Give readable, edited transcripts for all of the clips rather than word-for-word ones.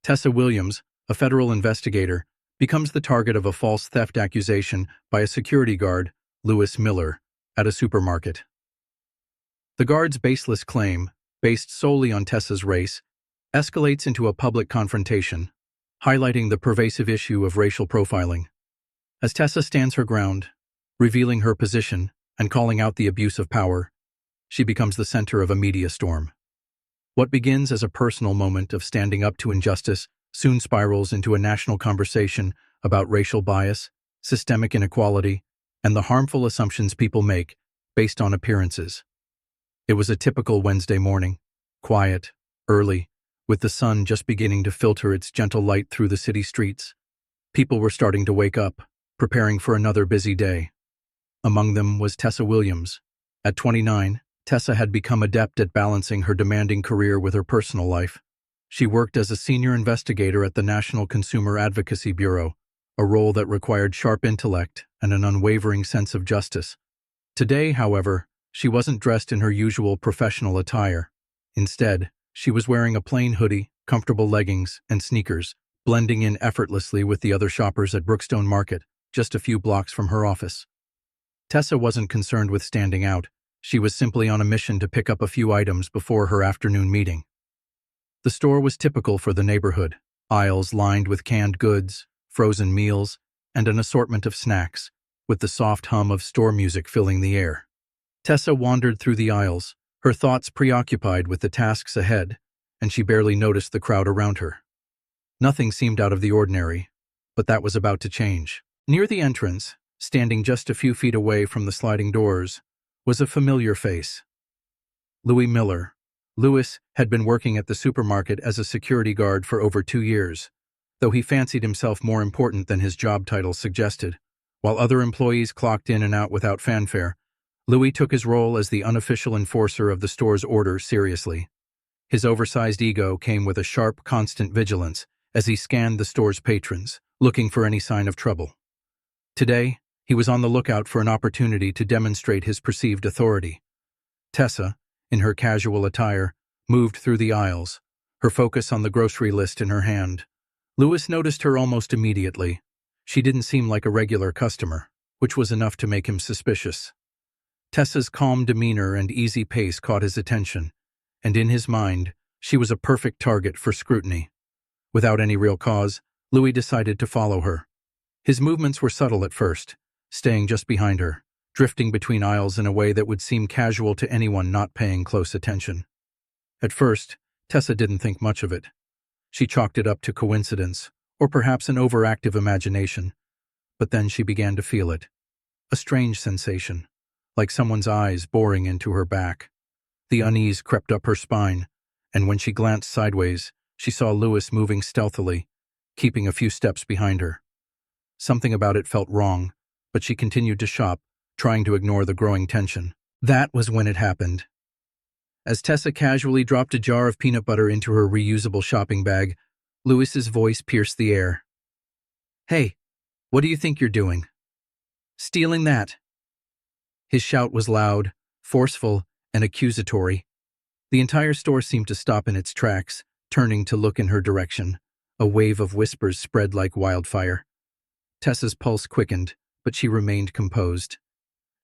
Tessa Williams, a federal investigator, becomes the target of a false theft accusation by a security guard, Lewis Miller, at a supermarket. The guard's baseless claim, based solely on Tessa's race, escalates into a public confrontation, highlighting the pervasive issue of racial profiling. As Tessa stands her ground, revealing her position and calling out the abuse of power, she becomes the center of a media storm. What begins as a personal moment of standing up to injustice soon spirals into a national conversation about racial bias, systemic inequality, and the harmful assumptions people make based on appearances. It was a typical Wednesday morning, quiet, early, with the sun just beginning to filter its gentle light through the city streets. People were starting to wake up, preparing for another busy day. Among them was Tessa Williams. At 29, Tessa had become adept at balancing her demanding career with her personal life. She worked as a senior investigator at the National Consumer Advocacy Bureau, a role that required sharp intellect and an unwavering sense of justice. Today, however, she wasn't dressed in her usual professional attire. Instead, she was wearing a plain hoodie, comfortable leggings, and sneakers, blending in effortlessly with the other shoppers at Brookstone Market, just a few blocks from her office. Tessa wasn't concerned with standing out. She was simply on a mission to pick up a few items before her afternoon meeting. The store was typical for the neighborhood, aisles lined with canned goods, frozen meals, and an assortment of snacks, with the soft hum of store music filling the air. Tessa wandered through the aisles, her thoughts preoccupied with the tasks ahead, and she barely noticed the crowd around her. Nothing seemed out of the ordinary, but that was about to change. Near the entrance, standing just a few feet away from the sliding doors, was a familiar face. Louis Miller. Lewis had been working at the supermarket as a security guard for over 2 years, though he fancied himself more important than his job title suggested. While other employees clocked in and out without fanfare, Louis took his role as the unofficial enforcer of the store's order seriously. His oversized ego came with a sharp, constant vigilance as he scanned the store's patrons, looking for any sign of trouble. Today, he was on the lookout for an opportunity to demonstrate his perceived authority. Tessa, in her casual attire, moved through the aisles, her focus on the grocery list in her hand. Lewis noticed her almost immediately. She didn't seem like a regular customer, which was enough to make him suspicious. Tessa's calm demeanor and easy pace caught his attention, and in his mind, she was a perfect target for scrutiny. Without any real cause, Louis decided to follow her. His movements were subtle at first, staying just behind her, drifting between aisles in a way that would seem casual to anyone not paying close attention. At first, Tessa didn't think much of it. She chalked it up to coincidence, or perhaps an overactive imagination. But then she began to feel it. A strange sensation, like someone's eyes boring into her back. The unease crept up her spine, and when she glanced sideways, she saw Lewis moving stealthily, keeping a few steps behind her. Something about it felt wrong, but she continued to shop, trying to ignore the growing tension. That was when it happened. As Tessa casually dropped a jar of peanut butter into her reusable shopping bag, Lewis's voice pierced the air. "Hey, what do you think you're doing? Stealing that?" His shout was loud, forceful, and accusatory. The entire store seemed to stop in its tracks, turning to look in her direction. A wave of whispers spread like wildfire. Tessa's pulse quickened, but she remained composed.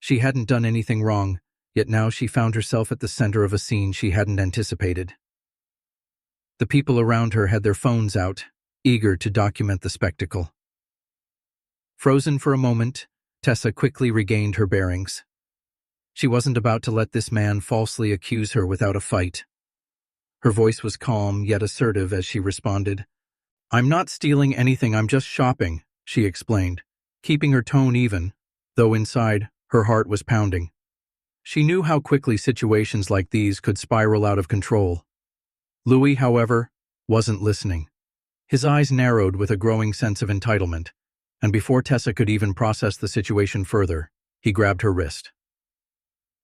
She hadn't done anything wrong, yet now she found herself at the center of a scene she hadn't anticipated. The people around her had their phones out, eager to document the spectacle. Frozen for a moment, Tessa quickly regained her bearings. She wasn't about to let this man falsely accuse her without a fight. Her voice was calm yet assertive as she responded. "I'm not stealing anything, I'm just shopping," she explained, keeping her tone even, though inside, her heart was pounding. She knew how quickly situations like these could spiral out of control. Louis, however, wasn't listening. His eyes narrowed with a growing sense of entitlement, and before Tessa could even process the situation further, he grabbed her wrist.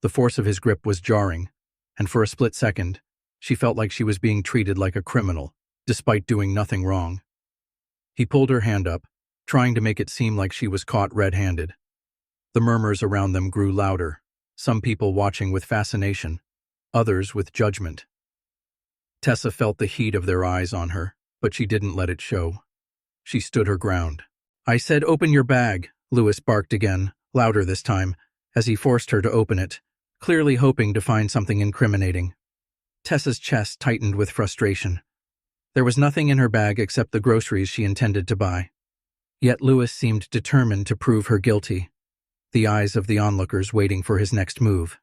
The force of his grip was jarring, and for a split second, she felt like she was being treated like a criminal, despite doing nothing wrong. He pulled her hand up, trying to make it seem like she was caught red-handed. The murmurs around them grew louder, some people watching with fascination, others with judgment. Tessa felt the heat of their eyes on her, but she didn't let it show. She stood her ground. "I said open your bag," Lewis barked again, louder this time, as he forced her to open it, clearly hoping to find something incriminating. Tessa's chest tightened with frustration. There was nothing in her bag except the groceries she intended to buy. Yet Lewis seemed determined to prove her guilty, the eyes of the onlookers waiting for his next move.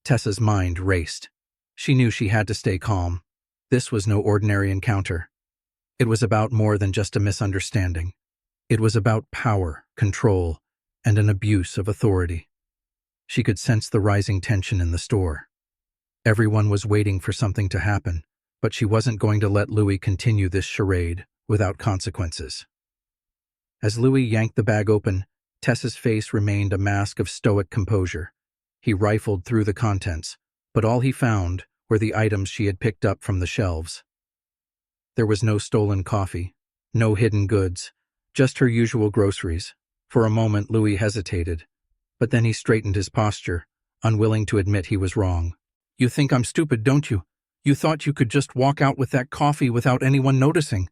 Tessa's mind raced. She knew she had to stay calm. This was no ordinary encounter. It was about more than just a misunderstanding. It was about power, control, and an abuse of authority. She could sense the rising tension in the store. Everyone was waiting for something to happen, but she wasn't going to let Louis continue this charade without consequences. As Louis yanked the bag open, Tessa's face remained a mask of stoic composure. He rifled through the contents, but all he found were the items she had picked up from the shelves. There was no stolen coffee, no hidden goods, just her usual groceries. For a moment, Louis hesitated, but then he straightened his posture, unwilling to admit he was wrong. "You think I'm stupid, don't you? You thought you could just walk out with that coffee without anyone noticing?"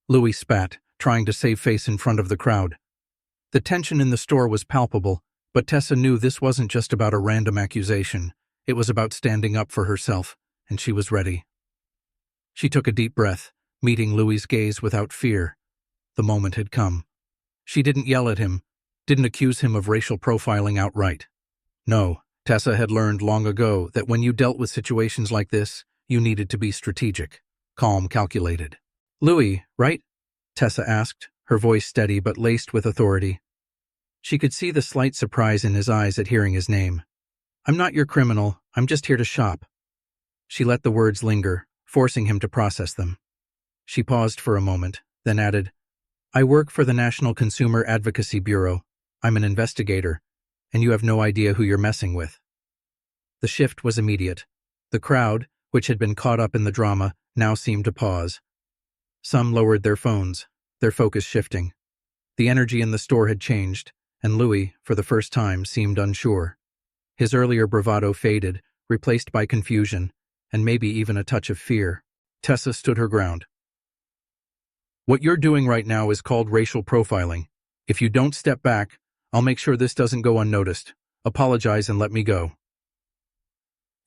Louis spat, trying to save face in front of the crowd. The tension in the store was palpable, but Tessa knew this wasn't just about a random accusation. It was about standing up for herself, and she was ready. She took a deep breath, meeting Louis's gaze without fear. The moment had come. She didn't yell at him, didn't accuse him of racial profiling outright. No, Tessa had learned long ago that when you dealt with situations like this, you needed to be strategic, calm, calculated. "Louis, right?" Tessa asked, her voice steady but laced with authority. She could see the slight surprise in his eyes at hearing his name. "I'm not your criminal, I'm just here to shop." She let the words linger, forcing him to process them. She paused for a moment, then added, "I work for the National Consumer Advocacy Bureau. I'm an investigator, and you have no idea who you're messing with." The shift was immediate. The crowd, which had been caught up in the drama, now seemed to pause. Some lowered their phones, their focus shifting. The energy in the store had changed, and Louis, for the first time, seemed unsure. His earlier bravado faded, replaced by confusion, and maybe even a touch of fear. Tessa stood her ground. "What you're doing right now is called racial profiling. If you don't step back, I'll make sure this doesn't go unnoticed. Apologize and let me go."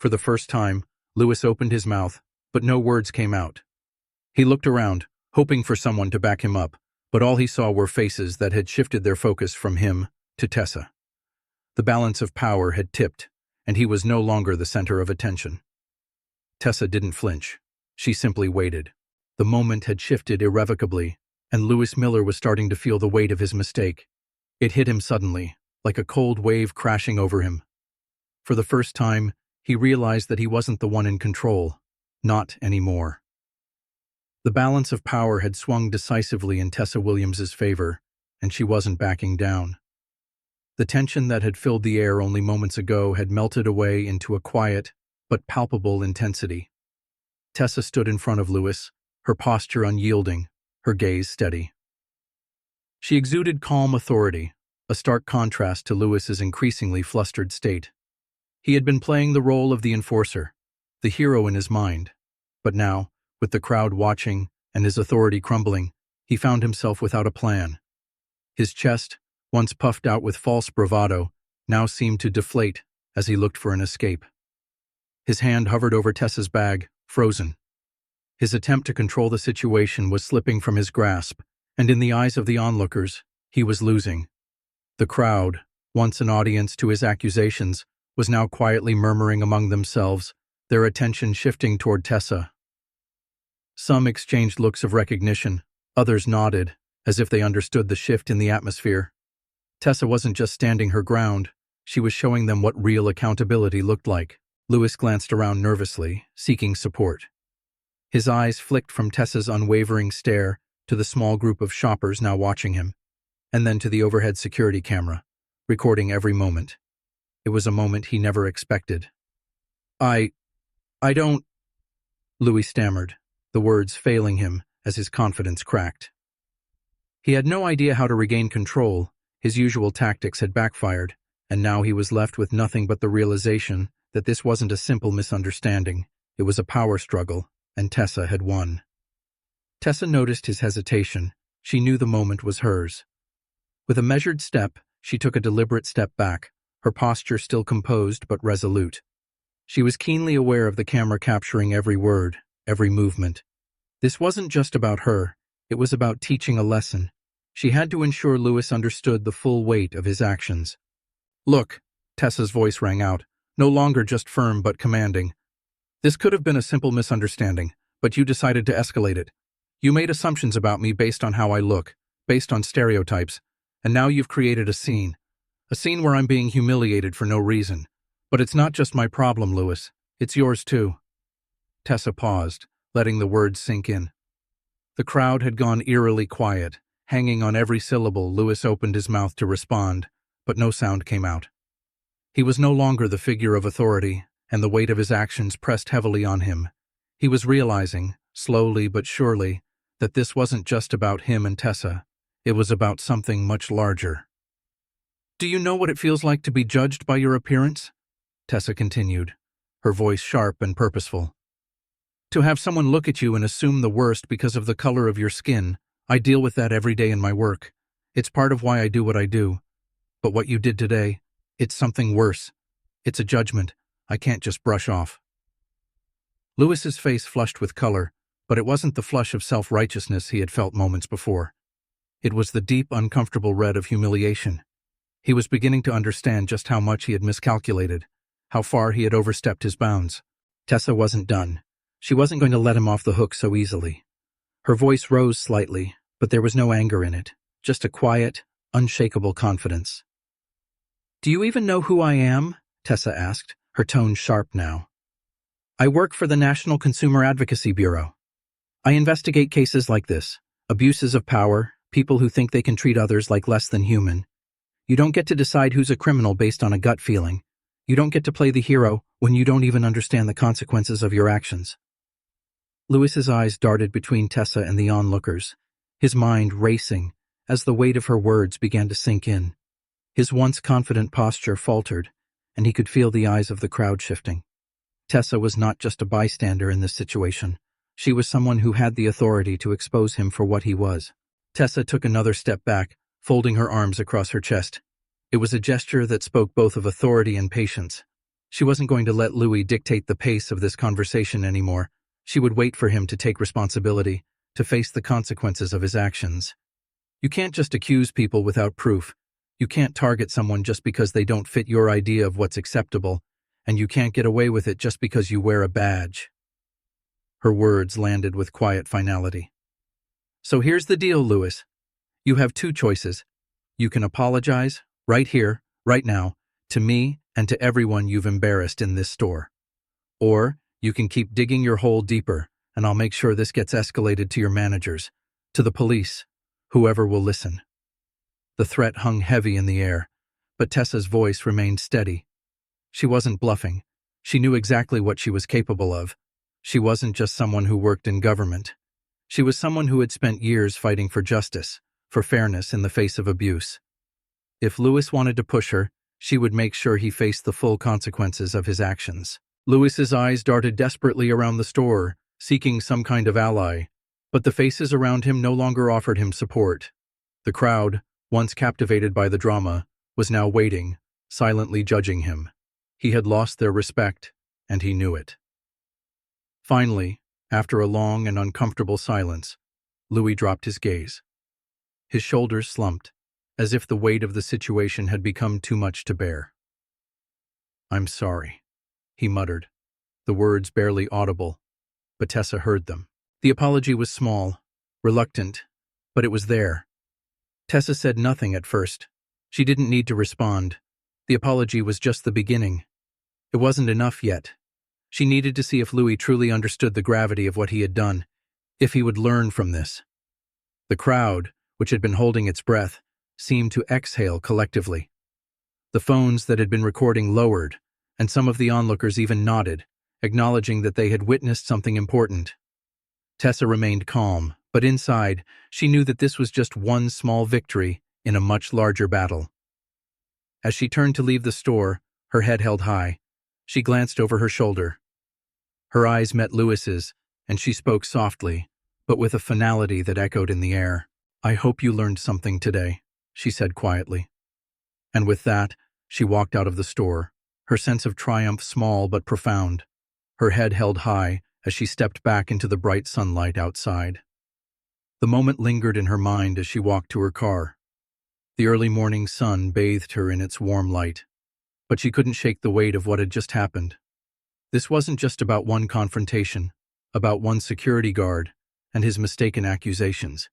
For the first time, Louis opened his mouth, but no words came out. He looked around, hoping for someone to back him up, but all he saw were faces that had shifted their focus from him to Tessa. The balance of power had tipped, and he was no longer the center of attention. Tessa didn't flinch. She simply waited. The moment had shifted irrevocably, and Lewis Miller was starting to feel the weight of his mistake. It hit him suddenly, like a cold wave crashing over him. For the first time, he realized that he wasn't the one in control. Not anymore. The balance of power had swung decisively in Tessa Williams's favor, and she wasn't backing down. The tension that had filled the air only moments ago had melted away into a quiet but palpable intensity. Tessa stood in front of Lewis, her posture unyielding, her gaze steady. She exuded calm authority, a stark contrast to Lewis's increasingly flustered state. He had been playing the role of the enforcer, the hero in his mind, but now, with the crowd watching and his authority crumbling, he found himself without a plan. His chest, once puffed out with false bravado, now seemed to deflate as he looked for an escape. His hand hovered over Tessa's bag, frozen. His attempt to control the situation was slipping from his grasp, and in the eyes of the onlookers, he was losing. The crowd, once an audience to his accusations, was now quietly murmuring among themselves, their attention shifting toward Tessa. Some exchanged looks of recognition, others nodded, as if they understood the shift in the atmosphere. Tessa wasn't just standing her ground, she was showing them what real accountability looked like. Lewis glanced around nervously, seeking support. His eyes flicked from Tessa's unwavering stare to the small group of shoppers now watching him, and then to the overhead security camera, recording every moment. It was a moment he never expected. I don't," Louis stammered, the words failing him as his confidence cracked. He had no idea how to regain control. His usual tactics had backfired, and now he was left with nothing but the realization that this wasn't a simple misunderstanding. It was a power struggle, and Tessa had won. Tessa noticed his hesitation. She knew the moment was hers. With a measured step, she took a deliberate step back, her posture still composed but resolute. She was keenly aware of the camera capturing every word, every movement. This wasn't just about her, it was about teaching a lesson. She had to ensure Lewis understood the full weight of his actions. "Look," Tessa's voice rang out, no longer just firm but commanding. "This could have been a simple misunderstanding, but you decided to escalate it. You made assumptions about me based on how I look, based on stereotypes, and now you've created a scene. A scene where I'm being humiliated for no reason. But it's not just my problem, Lewis. It's yours too." Tessa paused, letting the words sink in. The crowd had gone eerily quiet. Hanging on every syllable, Lewis opened his mouth to respond, but no sound came out. He was no longer the figure of authority, and the weight of his actions pressed heavily on him. He was realizing, slowly but surely, that this wasn't just about him and Tessa. It was about something much larger. "Do you know what it feels like to be judged by your appearance?" Tessa continued, her voice sharp and purposeful. "To have someone look at you and assume the worst because of the color of your skin. I deal with that every day in my work. It's part of why I do what I do. But what you did today, it's something worse. It's a judgment I can't just brush off." Lewis's face flushed with color, but it wasn't the flush of self-righteousness he had felt moments before. It was the deep, uncomfortable red of humiliation. He was beginning to understand just how much he had miscalculated, how far he had overstepped his bounds. Tessa wasn't done. She wasn't going to let him off the hook so easily. Her voice rose slightly, but there was no anger in it, just a quiet, unshakable confidence. "Do you even know who I am?" Tessa asked, her tone sharp now. "I work for the National Consumer Advocacy Bureau. I investigate cases like this, abuses of power, people who think they can treat others like less than human. You don't get to decide who's a criminal based on a gut feeling. You don't get to play the hero when you don't even understand the consequences of your actions." Lewis's eyes darted between Tessa and the onlookers, his mind racing as the weight of her words began to sink in. His once confident posture faltered, and he could feel the eyes of the crowd shifting. Tessa was not just a bystander in this situation. She was someone who had the authority to expose him for what he was. Tessa took another step back, folding her arms across her chest. It was a gesture that spoke both of authority and patience. She wasn't going to let Louis dictate the pace of this conversation anymore. She would wait for him to take responsibility, to face the consequences of his actions. You can't just accuse people without proof. You can't target someone just because they don't fit your idea of what's acceptable, and you can't get away with it just because you wear a badge. Her words landed with quiet finality. "So here's the deal, Lewis. You have two choices. You can apologize, right here, right now, to me and to everyone you've embarrassed in this store. Or you can keep digging your hole deeper, and I'll make sure this gets escalated to your managers, to the police, whoever will listen." The threat hung heavy in the air, but Tessa's voice remained steady. She wasn't bluffing. She knew exactly what she was capable of. She wasn't just someone who worked in government. She was someone who had spent years fighting for justice, for fairness in the face of abuse. If Lewis wanted to push her, she would make sure he faced the full consequences of his actions. Lewis's eyes darted desperately around the store, seeking some kind of ally, but the faces around him no longer offered him support. The crowd, once captivated by the drama, was now waiting, silently judging him. He had lost their respect, and he knew it. Finally, after a long and uncomfortable silence, Louis dropped his gaze. His shoulders slumped, as if the weight of the situation had become too much to bear. "I'm sorry," he muttered, the words barely audible, but Tessa heard them. The apology was small, reluctant, but it was there. Tessa said nothing at first. She didn't need to respond. The apology was just the beginning. It wasn't enough yet. She needed to see if Louis truly understood the gravity of what he had done, if he would learn from this. The crowd, which had been holding its breath, seemed to exhale collectively. The phones that had been recording lowered, and some of the onlookers even nodded, acknowledging that they had witnessed something important. Tessa remained calm, but inside, she knew that this was just one small victory in a much larger battle. As she turned to leave the store, her head held high, she glanced over her shoulder. Her eyes met Lewis's, and she spoke softly, but with a finality that echoed in the air. "I hope you learned something today," she said quietly. And with that, she walked out of the store, her sense of triumph small but profound, her head held high as she stepped back into the bright sunlight outside. The moment lingered in her mind as she walked to her car. The early morning sun bathed her in its warm light, but she couldn't shake the weight of what had just happened. This wasn't just about one confrontation, about one security guard and his mistaken accusations.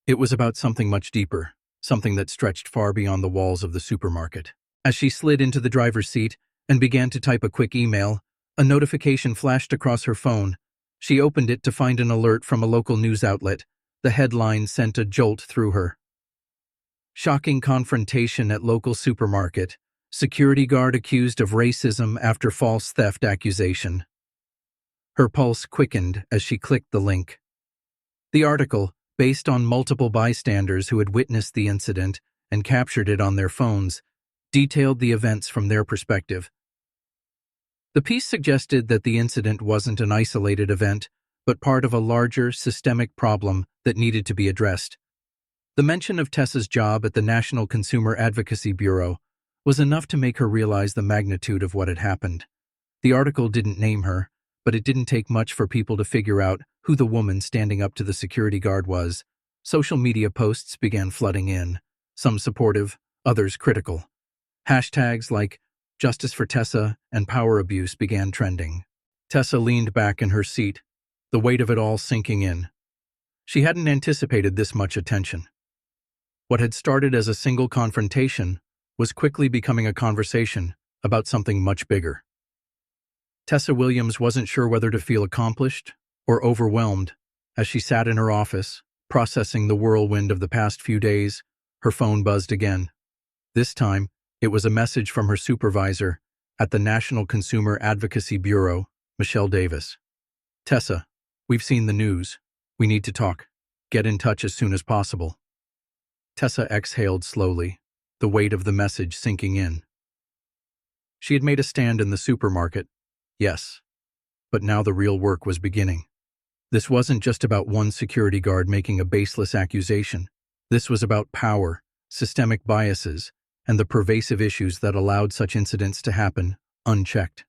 It was about something much deeper, something that stretched far beyond the walls of the supermarket. As she slid into the driver's seat and began to type a quick email, a notification flashed across her phone. She opened it to find an alert from a local news outlet. The headline sent a jolt through her. "Shocking confrontation at local supermarket. Security guard accused of racism after false theft accusation." Her pulse quickened as she clicked the link. The article, based on multiple bystanders who had witnessed the incident and captured it on their phones, detailed the events from their perspective. The piece suggested that the incident wasn't an isolated event, but part of a larger, systemic problem that needed to be addressed. The mention of Tessa's job at the National Consumer Advocacy Bureau was enough to make her realize the magnitude of what had happened. The article didn't name her, but it didn't take much for people to figure out who the woman standing up to the security guard was. Social media posts began flooding in, some supportive, others critical. Hashtags like "Justice for Tessa" and "Power Abuse" began trending. Tessa leaned back in her seat, the weight of it all sinking in. She hadn't anticipated this much attention. What had started as a single confrontation was quickly becoming a conversation about something much bigger. Tessa Williams wasn't sure whether to feel accomplished or overwhelmed as she sat in her office, processing the whirlwind of the past few days. Her phone buzzed again. This time, it was a message from her supervisor at the National Consumer Advocacy Bureau, Michelle Davis. "Tessa, we've seen the news. We need to talk. Get in touch as soon as possible." Tessa exhaled slowly, the weight of the message sinking in. She had made a stand in the supermarket, yes, but now the real work was beginning. This wasn't just about one security guard making a baseless accusation. This was about power, systemic biases, and the pervasive issues that allowed such incidents to happen unchecked.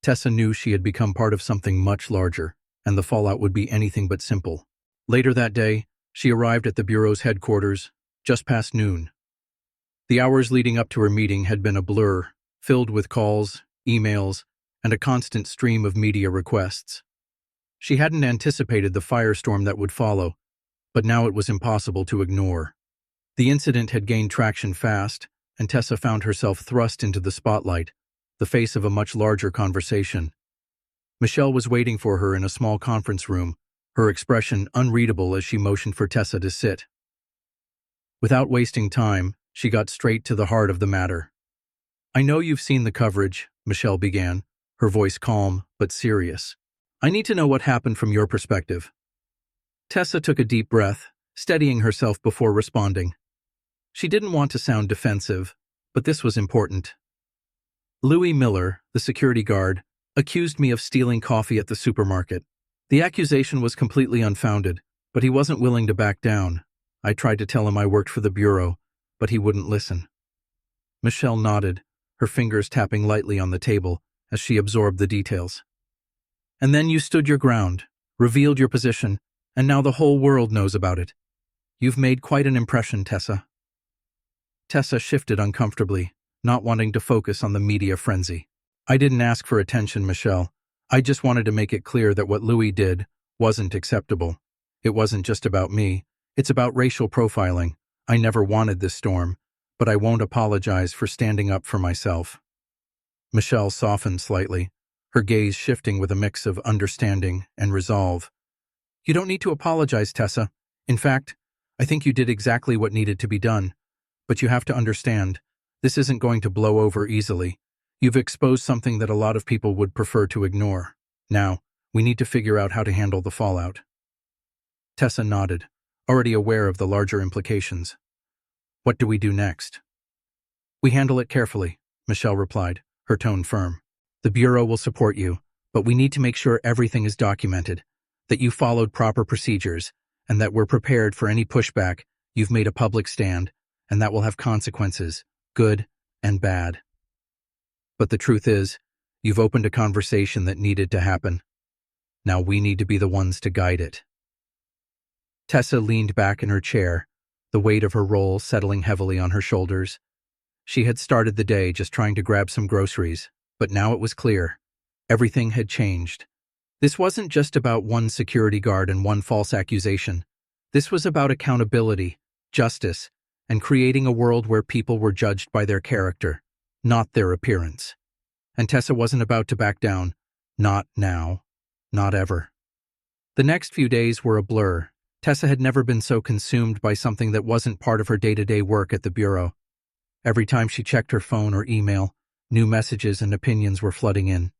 Tessa knew she had become part of something much larger, and the fallout would be anything but simple. Later that day, she arrived at the Bureau's headquarters, just past noon. The hours leading up to her meeting had been a blur, filled with calls, emails, and a constant stream of media requests. She hadn't anticipated the firestorm that would follow, but now it was impossible to ignore. The incident had gained traction fast, and Tessa found herself thrust into the spotlight, the face of a much larger conversation. Michelle was waiting for her in a small conference room, her expression unreadable as she motioned for Tessa to sit. Without wasting time, she got straight to the heart of the matter. "I know you've seen the coverage," Michelle began, her voice calm but serious. "I need to know what happened from your perspective." Tessa took a deep breath, steadying herself before responding. She didn't want to sound defensive, but this was important. "Louis Miller, the security guard, accused me of stealing coffee at the supermarket. The accusation was completely unfounded, but he wasn't willing to back down. I tried to tell him I worked for the Bureau, but he wouldn't listen." Michelle nodded, her fingers tapping lightly on the table as she absorbed the details. "And then you stood your ground, revealed your position, and now the whole world knows about it. You've made quite an impression, Tessa." Tessa shifted uncomfortably, not wanting to focus on the media frenzy. "I didn't ask for attention, Michelle. I just wanted to make it clear that what Louis did wasn't acceptable. It wasn't just about me. It's about racial profiling. I never wanted this storm, but I won't apologize for standing up for myself." Michelle softened slightly, her gaze shifting with a mix of understanding and resolve. "You don't need to apologize, Tessa. In fact, I think you did exactly what needed to be done. But you have to understand, this isn't going to blow over easily. You've exposed something that a lot of people would prefer to ignore. Now, we need to figure out how to handle the fallout." Tessa nodded, already aware of the larger implications. "What do we do next?" "We handle it carefully," Michelle replied, her tone firm. "The Bureau will support you, but we need to make sure everything is documented. that you followed proper procedures, and that we're prepared for any pushback. You've made a public stand, and that will have consequences, good and bad. But the truth is, you've opened a conversation that needed to happen. Now we need to be the ones to guide it. Tessa leaned back in her chair, the weight of her role settling heavily on her shoulders. She had started the day just trying to grab some groceries, but now it was clear. Everything had changed. This wasn't just about one security guard and one false accusation. This was about accountability, justice, and creating a world where people were judged by their character, not their appearance. And Tessa wasn't about to back down. Not now. Not ever. The next few days were a blur. Tessa had never been so consumed by something that wasn't part of her day-to-day work at the bureau. Every time she checked her phone or email, new messages and opinions were flooding in.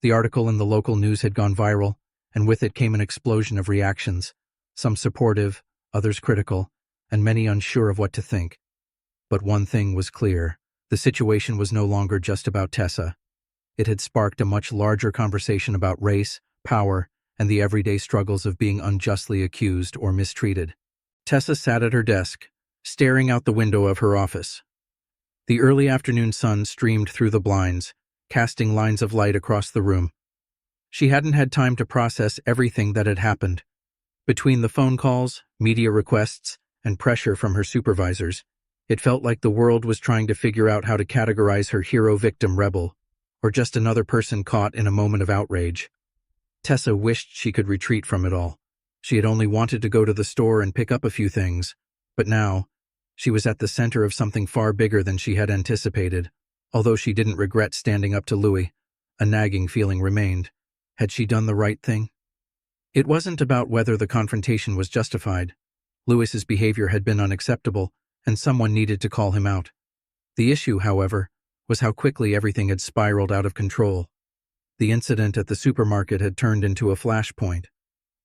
The article in the local news had gone viral, and with it came an explosion of reactions, some supportive, others critical, and many unsure of what to think. But one thing was clear: the situation was no longer just about Tessa. It had sparked a much larger conversation about race, power, and the everyday struggles of being unjustly accused or mistreated. Tessa sat at her desk, staring out the window of her office. The early afternoon sun streamed through the blinds, casting lines of light across the room. She hadn't had time to process everything that had happened. Between the phone calls, media requests, and pressure from her supervisors, it felt like the world was trying to figure out how to categorize her hero-victim-rebel, or just another person caught in a moment of outrage. Tessa wished she could retreat from it all. She had only wanted to go to the store and pick up a few things, but now, she was at the center of something far bigger than she had anticipated. Although she didn't regret standing up to Louis, a nagging feeling remained. Had she done the right thing? It wasn't about whether the confrontation was justified. Louis's behavior had been unacceptable, and someone needed to call him out. The issue, however, was how quickly everything had spiraled out of control. The incident at the supermarket had turned into a flashpoint.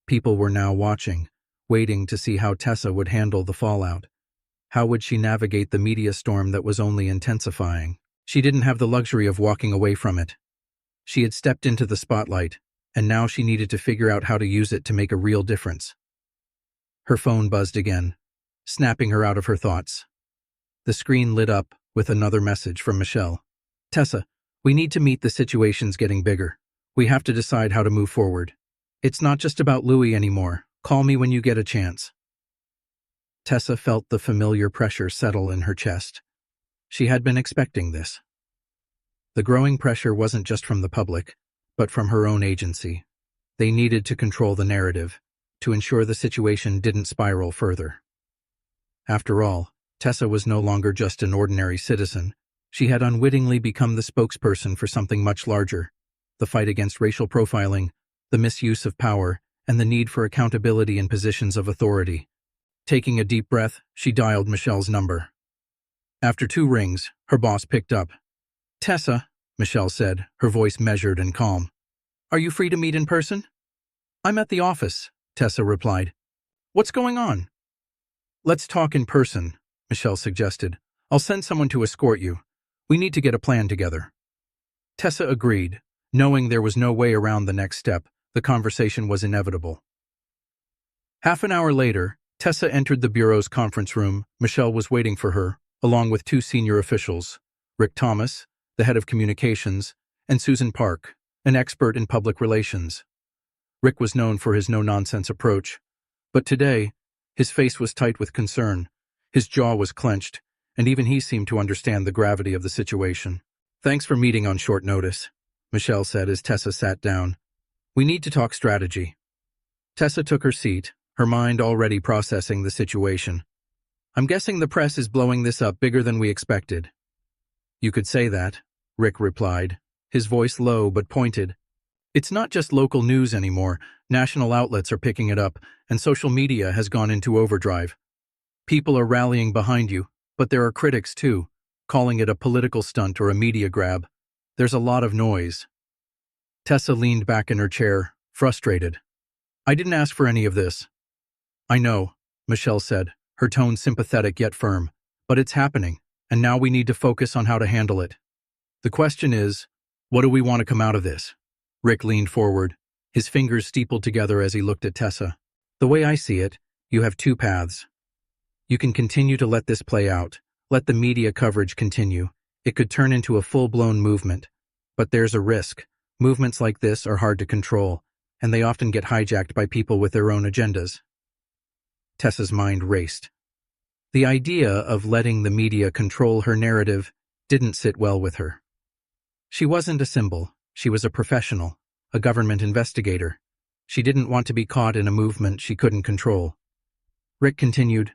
People were now watching, waiting to see how Tessa would handle the fallout. How would she navigate the media storm that was only intensifying? She didn't have the luxury of walking away from it. She had stepped into the spotlight, and now she needed to figure out how to use it to make a real difference. Her phone buzzed again, snapping her out of her thoughts. The screen lit up with another message from Michelle. "Tessa, we need to meet. The situation's getting bigger. We have to decide how to move forward. It's not just about Louis anymore. Call me when you get a chance." Tessa felt the familiar pressure settle in her chest. She had been expecting this. The growing pressure wasn't just from the public, but from her own agency. They needed to control the narrative, to ensure the situation didn't spiral further. After all, Tessa was no longer just an ordinary citizen. She had unwittingly become the spokesperson for something much larger: the fight against racial profiling, the misuse of power, and the need for accountability in positions of authority. Taking a deep breath, she dialed Michelle's number. After 2 rings, her boss picked up. "Tessa," Michelle said, her voice measured and calm. "Are you free to meet in person?" "I'm at the office," Tessa replied. "What's going on?" "Let's talk in person," Michelle suggested. "I'll send someone to escort you. We need to get a plan together." Tessa agreed, knowing there was no way around the next step. The conversation was inevitable. Half an hour later, Tessa entered the bureau's conference room. Michelle was waiting for her, along with 2 senior officials: Rick Thomas, the head of communications, and Susan Park, an expert in public relations. Rick was known for his no-nonsense approach, but today, his face was tight with concern, his jaw was clenched, and even he seemed to understand the gravity of the situation. "Thanks for meeting on short notice," Michelle said as Tessa sat down. "We need to talk strategy." Tessa took her seat, her mind already processing the situation. "I'm guessing the press is blowing this up bigger than we expected." "You could say that," Rick replied, his voice low but pointed. "It's not just local news anymore. National outlets are picking it up, and social media has gone into overdrive. People are rallying behind you, but there are critics too, calling it a political stunt or a media grab. There's a lot of noise." Tessa leaned back in her chair, frustrated. "I didn't ask for any of this." "I know," Michelle said, her tone sympathetic yet firm, "but it's happening, and now we need to focus on how to handle it. The question is, what do we want to come out of this?" Rick leaned forward, His fingers steepled together as he looked at Tessa. The way I see it, you have two paths. You can continue to let this play out, let the media coverage continue. It could turn into a full-blown movement. But there's a risk. Movements like this are hard to control, and they often get hijacked by people with their own agendas. Tessa's mind raced. The idea of letting the media control her narrative didn't sit well with her. She wasn't a symbol. She was a professional, a government investigator. She didn't want to be caught in a movement she couldn't control. Rick continued,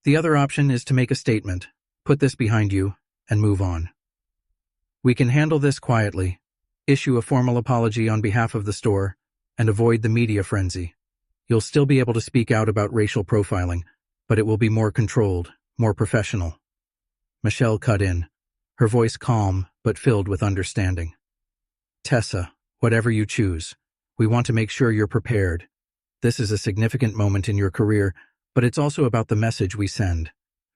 "The other option is to make a statement, put this behind you, and move on. We can handle this quietly, issue a formal apology on behalf of the store, and avoid the media frenzy. You'll still be able to speak out about racial profiling, but it will be more controlled, more professional." Michelle cut in, her voice calm but filled with understanding. "Tessa, whatever you choose, we want to make sure you're prepared. This is a significant moment in your career, but it's also about the message we send.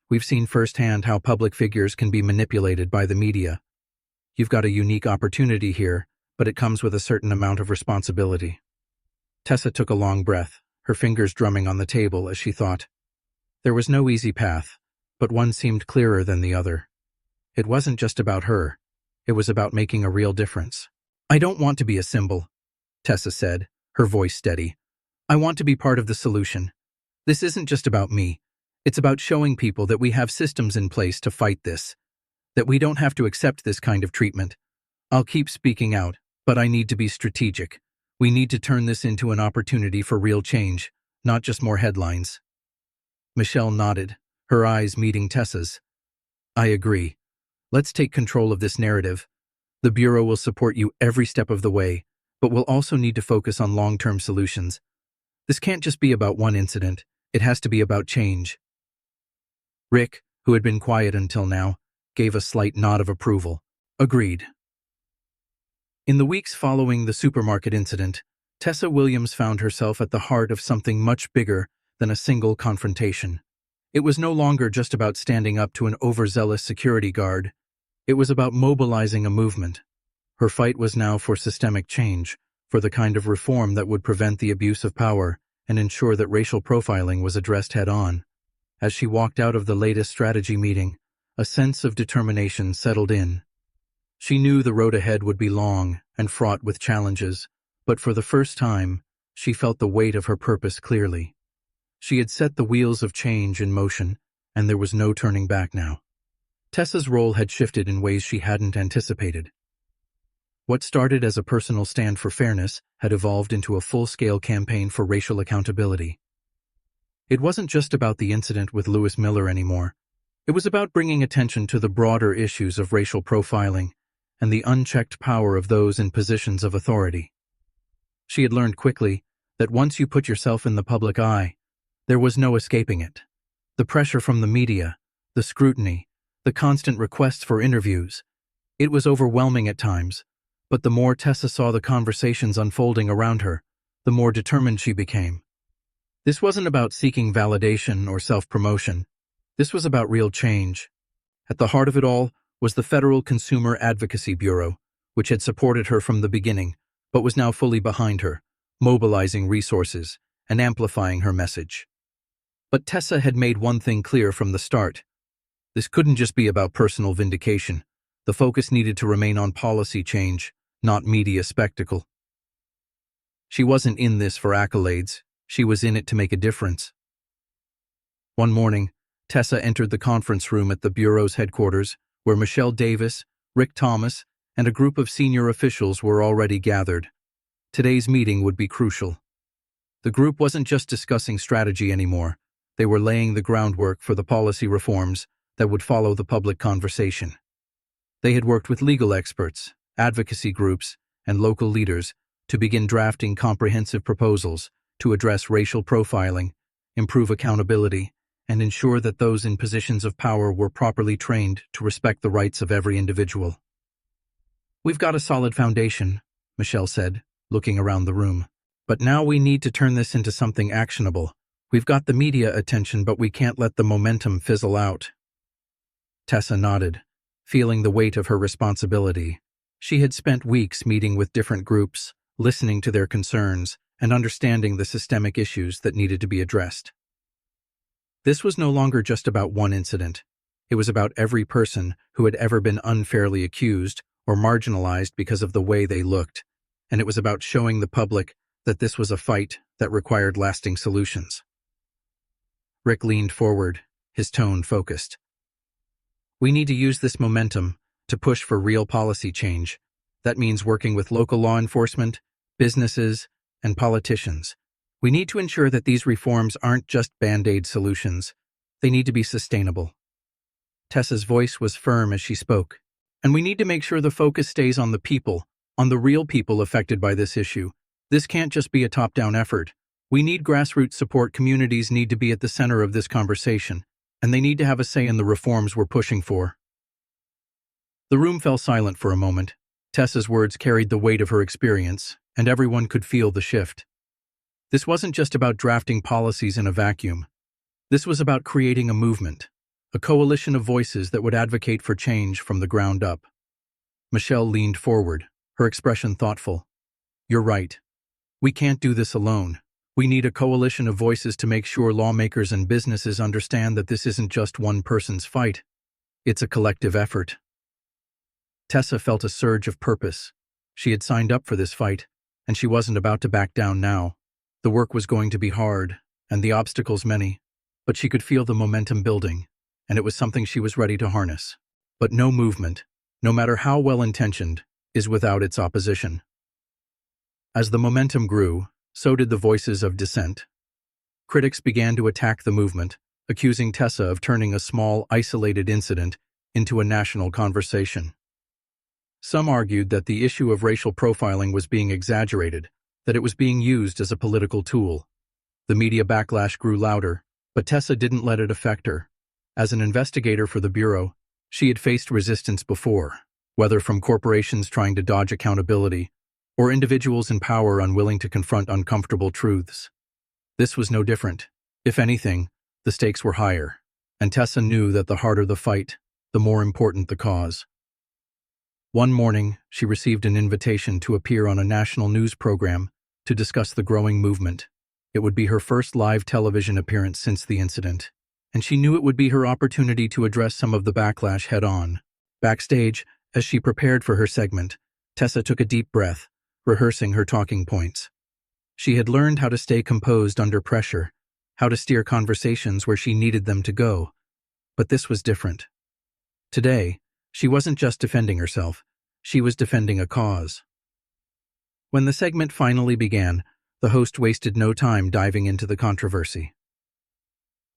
We've seen firsthand how public figures can be manipulated by the media. You've got a unique opportunity here, but it comes with a certain amount of responsibility." Tessa took a long breath, her fingers drumming on the table as she thought. There was no easy path, but one seemed clearer than the other. It wasn't just about her. It was about making a real difference. "I don't want to be a symbol," Tessa said, her voice steady. "I want to be part of the solution. This isn't just about me. It's about showing people that we have systems in place to fight this, that we don't have to accept this kind of treatment. I'll keep speaking out, but I need to be strategic. We need to turn this into an opportunity for real change, not just more headlines." Michelle nodded, her eyes meeting Tessa's. "I agree. Let's take control of this narrative. The Bureau will support you every step of the way, but we'll also need to focus on long-term solutions. This can't just be about one incident. It has to be about change." Rick, who had been quiet until now, gave a slight nod of approval. "Agreed." In the weeks following the supermarket incident, Tessa Williams found herself at the heart of something much bigger than a single confrontation. It was no longer just about standing up to an overzealous security guard. It was about mobilizing a movement. Her fight was now for systemic change, for the kind of reform that would prevent the abuse of power and ensure that racial profiling was addressed head-on. As she walked out of the latest strategy meeting, a sense of determination settled in. She knew the road ahead would be long and fraught with challenges, but for the first time, she felt the weight of her purpose clearly. She had set the wheels of change in motion, and there was no turning back now. Tessa's role had shifted in ways she hadn't anticipated. What started as a personal stand for fairness had evolved into a full-scale campaign for racial accountability. It wasn't just about the incident with Lewis Miller anymore. It was about bringing attention to the broader issues of racial profiling and the unchecked power of those in positions of authority. She had learned quickly that once you put yourself in the public eye, there was no escaping it. The pressure from the media, the scrutiny, the constant requests for interviews. It was overwhelming at times, but the more Tessa saw the conversations unfolding around her, the more determined she became. This wasn't about seeking validation or self-promotion. This was about real change. At the heart of it all was the Federal Consumer Advocacy Bureau, which had supported her from the beginning, but was now fully behind her, mobilizing resources and amplifying her message. But Tessa had made one thing clear from the start. This couldn't just be about personal vindication. The focus needed to remain on policy change, not media spectacle. She wasn't in this for accolades. She was in it to make a difference. One morning, Tessa entered the conference room at the Bureau's headquarters, where Michelle Davis, Rick Thomas, and a group of senior officials were already gathered. Today's meeting would be crucial. The group wasn't just discussing strategy anymore. They were laying the groundwork for the policy reforms that would follow the public conversation. They had worked with legal experts, advocacy groups, and local leaders to begin drafting comprehensive proposals to address racial profiling, improve accountability, and ensure that those in positions of power were properly trained to respect the rights of every individual. "We've got a solid foundation," Michelle said, looking around the room. "But now we need to turn this into something actionable. We've got the media attention, but we can't let the momentum fizzle out." Tessa nodded, feeling the weight of her responsibility. She had spent weeks meeting with different groups, listening to their concerns, and understanding the systemic issues that needed to be addressed. This was no longer just about one incident. It was about every person who had ever been unfairly accused or marginalized because of the way they looked, and it was about showing the public that this was a fight that required lasting solutions. Rick leaned forward, his tone focused. We need to use this momentum to push for real policy change. That means working with local law enforcement, businesses, and politicians. We need to ensure that these reforms aren't just band-aid solutions. They need to be sustainable. Tessa's voice was firm as she spoke. And we need to make sure the focus stays on the people, on the real people affected by this issue. This can't just be a top-down effort. We need grassroots support. Communities need to be at the center of this conversation, and they need to have a say in the reforms we're pushing for. The room fell silent for a moment. Tessa's words carried the weight of her experience, and everyone could feel the shift. This wasn't just about drafting policies in a vacuum. This was about creating a movement, a coalition of voices that would advocate for change from the ground up. Michelle leaned forward, her expression thoughtful. You're right. We can't do this alone. We need a coalition of voices to make sure lawmakers and businesses understand that this isn't just one person's fight. It's a collective effort. Tessa felt a surge of purpose. She had signed up for this fight, and she wasn't about to back down now. The work was going to be hard, and the obstacles many, but she could feel the momentum building, and it was something she was ready to harness. But no movement, no matter how well-intentioned, is without its opposition. As the momentum grew, so did the voices of dissent. Critics began to attack the movement, accusing Tessa of turning a small, isolated incident into a national conversation. Some argued that the issue of racial profiling was being exaggerated, that it was being used as a political tool. The media backlash grew louder, but Tessa didn't let it affect her. As an investigator for the Bureau, she had faced resistance before, whether from corporations trying to dodge accountability or individuals in power unwilling to confront uncomfortable truths. This was no different. If anything, the stakes were higher, and Tessa knew that the harder the fight, the more important the cause. One morning, she received an invitation to appear on a national news program to discuss the growing movement. It would be her first live television appearance since the incident, and she knew it would be her opportunity to address some of the backlash head-on. Backstage, as she prepared for her segment, Tessa took a deep breath, rehearsing her talking points. She had learned how to stay composed under pressure, how to steer conversations where she needed them to go. But this was different. Today, she wasn't just defending herself, she was defending a cause. When the segment finally began, the host wasted no time diving into the controversy.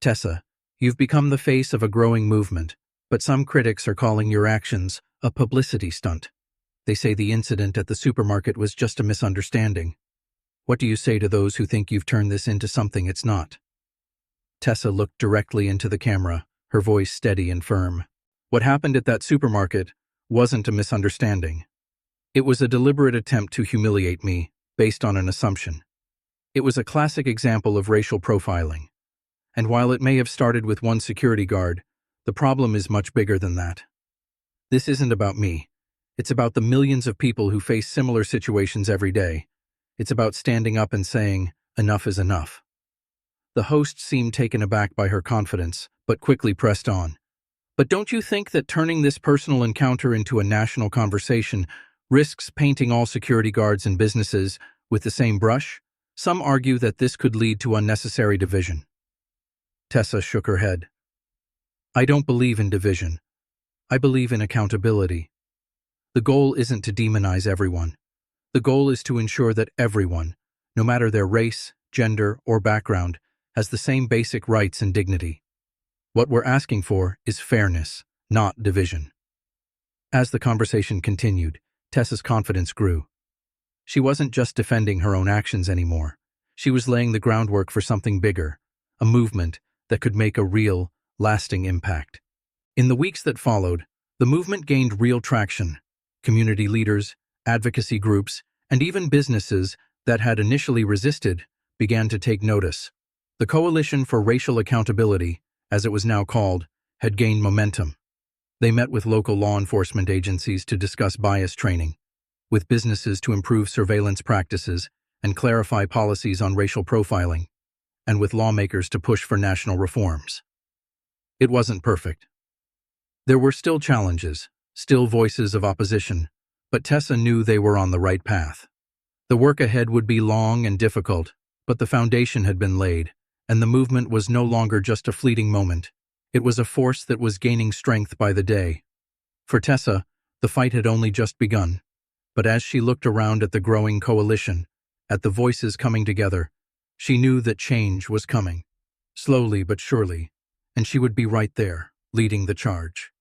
Tessa, you've become the face of a growing movement, but some critics are calling your actions a publicity stunt. They say the incident at the supermarket was just a misunderstanding. What do you say to those who think you've turned this into something it's not? Tessa looked directly into the camera, her voice steady and firm. What happened at that supermarket wasn't a misunderstanding. It was a deliberate attempt to humiliate me, based on an assumption. It was a classic example of racial profiling. And while it may have started with one security guard, the problem is much bigger than that. This isn't about me. It's about the millions of people who face similar situations every day. It's about standing up and saying, enough is enough. The host seemed taken aback by her confidence, but quickly pressed on. But don't you think that turning this personal encounter into a national conversation risks painting all security guards and businesses with the same brush? Some argue that this could lead to unnecessary division. Tessa shook her head. I don't believe in division. I believe in accountability. The goal isn't to demonize everyone. The goal is to ensure that everyone, no matter their race, gender, or background, has the same basic rights and dignity. What we're asking for is fairness, not division. As the conversation continued, Tessa's confidence grew. She wasn't just defending her own actions anymore. She was laying the groundwork for something bigger, a movement that could make a real, lasting impact. In the weeks that followed, the movement gained real traction. Community leaders, advocacy groups, and even businesses that had initially resisted began to take notice. The Coalition for Racial Accountability, as it was now called, had gained momentum. They met with local law enforcement agencies to discuss bias training, with businesses to improve surveillance practices and clarify policies on racial profiling, and with lawmakers to push for national reforms. It wasn't perfect. There were still challenges, still voices of opposition, but Tessa knew they were on the right path. The work ahead would be long and difficult, but the foundation had been laid, and the movement was no longer just a fleeting moment. It was a force that was gaining strength by the day. For Tessa, the fight had only just begun, but as she looked around at the growing coalition, at the voices coming together, she knew that change was coming, slowly but surely, and she would be right there, leading the charge.